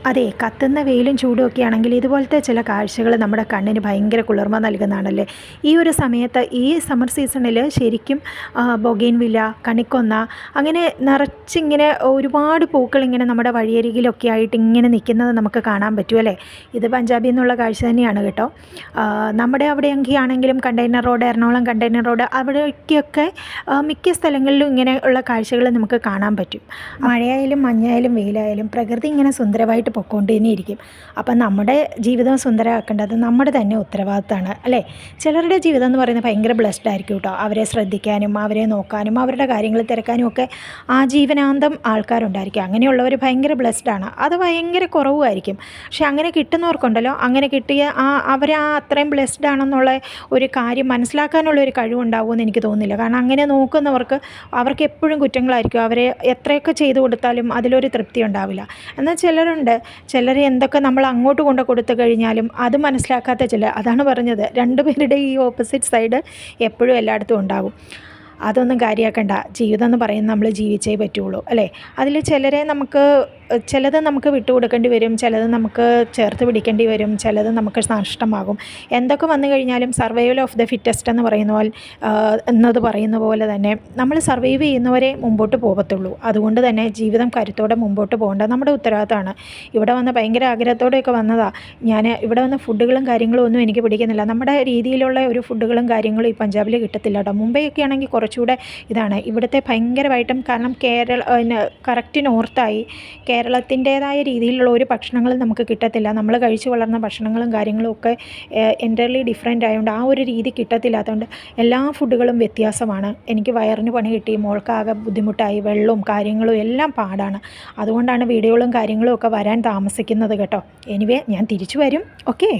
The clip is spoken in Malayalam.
അതെ, കത്തുന്ന വെയിലും ചൂടും ഒക്കെ ആണെങ്കിൽ ഇതുപോലത്തെ ചില കാഴ്ചകൾ നമ്മുടെ കണ്ണിന് ഭയങ്കര കുളിർമ നൽകുന്നതാണല്ലേ. ഈ ഒരു സമയത്ത് ഈ സമ്മർ സീസണിൽ ശരിക്കും ബൊഗെയിൻവില്ല, കണിക്കൊന്ന, അങ്ങനെ നിറച്ചിങ്ങനെ ഒരുപാട് പൂക്കൾ ഇങ്ങനെ നമ്മുടെ വഴിയരികിലൊക്കെ ആയിട്ട് ഇങ്ങനെ നിൽക്കുന്നത് നമുക്ക് കാണാൻ പറ്റും അല്ലേ. ഇത് പഞ്ചാബിൽ നിന്നുള്ള കാഴ്ച തന്നെയാണ് കേട്ടോ. നമ്മുടെ അവിടെയെങ്കിൽ ആണെങ്കിലും container road, Ernakulam container road, അവിടേക്കൊക്കെ മിക്ക സ്ഥലങ്ങളിലും ഇങ്ങനെ ഉള്ള കാഴ്ചകൾ നമുക്ക് കാണാൻ പറ്റും. മഴയായാലും മഞ്ഞായാലും വെയിലായാലും പ്രകൃതി ഇങ്ങനെ സുന്ദരമായിട്ട് പൊക്കോണ്ട് തന്നെ ഇരിക്കും. അപ്പം നമ്മുടെ ജീവിതം സുന്ദരമാക്കേണ്ടത് നമ്മുടെ തന്നെ ഉത്തരവാദിത്തമാണ് അല്ലേ. ചിലരുടെ ജീവിതം എന്ന് പറയുന്നത് ഭയങ്കര ബ്ലെസ്ഡ് ആയിരിക്കും കേട്ടോ. അവരെ ശ്രദ്ധിക്കാനും അവരെ നോക്കാനും അവരുടെ കാര്യങ്ങൾ തിരക്കാനും ഒക്കെ ആജീവനാന്തം ആൾക്കാരുണ്ടായിരിക്കും. അങ്ങനെയുള്ളവർ ഭയങ്കര ബ്ലെസ്ഡാണ്. അത് ഭയങ്കര കുറവുമായിരിക്കും. പക്ഷെ അങ്ങനെ കിട്ടുന്നവർക്കുണ്ടല്ലോ, അങ്ങനെ കിട്ടിയ അവർ അത്രയും ബ്ലെസ്ഡ് ആണെന്നുള്ള ഒരു കാര്യം മനസ്സിലാക്കാനുള്ള ഒരു കഴിവുണ്ടാവുമെന്ന് എനിക്ക് തോന്നുന്നില്ല. കാരണം അങ്ങനെ നോക്കുന്നവർക്ക് അവർക്ക് എപ്പോഴും കുറ്റങ്ങളായിരിക്കും. അവരെ എത്രയൊക്കെ ചെയ്തു കൊടുത്താലും അതിലൊരു തൃപ്തി ഉണ്ടാവില്ല. എന്നാൽ ചിലർ എന്തൊക്കെ നമ്മൾ അങ്ങോട്ട് കൊണ്ട് കൊടുത്തു കഴിഞ്ഞാലും അത് മനസ്സിലാക്കാത്ത അതാണ് പറഞ്ഞത്, രണ്ടുപേരുടെ ഈ ഓപ്പോസിറ്റ് സൈഡ് എപ്പോഴും എല്ലായിടത്തും ഉണ്ടാകും. അതൊന്നും കാര്യമാക്കണ്ട. ജീവിതം എന്ന് പറയുന്നത് നമ്മൾ ജീവിച്ചേ പറ്റുള്ളൂ അല്ലേ. അതിൽ ചിലത് നമുക്ക് വിട്ടുകൊടുക്കേണ്ടി വരും, ചിലത് നമുക്ക് ചേർത്ത് പിടിക്കേണ്ടി വരും, ചിലത് നമുക്ക് നഷ്ടമാകും. എന്തൊക്കെ വന്നു കഴിഞ്ഞാലും സർവൈവൽ ഓഫ് ദ ഫിറ്റസ്റ്റ് എന്ന് പറയുന്ന പോലെ തന്നെ നമ്മൾ സർവൈവ് ചെയ്യുന്നവരെ മുമ്പോട്ട് പോകത്തുള്ളൂ. അതുകൊണ്ട് തന്നെ ജീവിതം കരുത്തോടെ മുമ്പോട്ട് പോകേണ്ടത് നമ്മുടെ ഉത്തരവാദിത്തമാണ്. ഇവിടെ വന്ന് ഭയങ്കര ആഗ്രഹത്തോടെയൊക്കെ വന്നതാണ് ഞാൻ. ഇവിടെ വന്ന് ഫുഡുകളും കാര്യങ്ങളും ഒന്നും എനിക്ക് പിടിക്കുന്നില്ല. നമ്മുടെ രീതിയിലുള്ള ഒരു ഫുഡുകളും കാര്യങ്ങളും ഈ പഞ്ചാബിൽ കിട്ടത്തില്ല കേട്ടോ. മുംബൈയൊക്കെ ആണെങ്കിൽ കുറച്ചുകൂടെ ഇതാണ്. ഇവിടുത്തെ ഭയങ്കരമായിട്ടും, കാരണം കറക്റ്റ് നോർത്തായി, കേരളത്തിൻ്റേതായ രീതിയിലുള്ള ഒരു ഭക്ഷണങ്ങളും നമുക്ക് കിട്ടത്തില്ല. നമ്മൾ കഴിച്ചു വളർന്ന ഭക്ഷണങ്ങളും കാര്യങ്ങളും ഒക്കെ എൻ്റർലി ഡിഫറെൻ്റ് ആയതുകൊണ്ട് ആ ഒരു രീതി കിട്ടത്തില്ലാത്തതുകൊണ്ട് എല്ലാ ഫുഡുകളും വ്യത്യാസമാണ്. എനിക്ക് വയറിന് പണി കിട്ടി, മോൾക്കാകെ ബുദ്ധിമുട്ടായി, വെള്ളവും കാര്യങ്ങളും എല്ലാം പാടാണ്. അതുകൊണ്ടാണ് വീഡിയോകളും കാര്യങ്ങളും ഒക്കെ വരാൻ താമസിക്കുന്നത് കേട്ടോ. എനിവേ ഞാൻ തിരിച്ചു വരും. ഓക്കെ.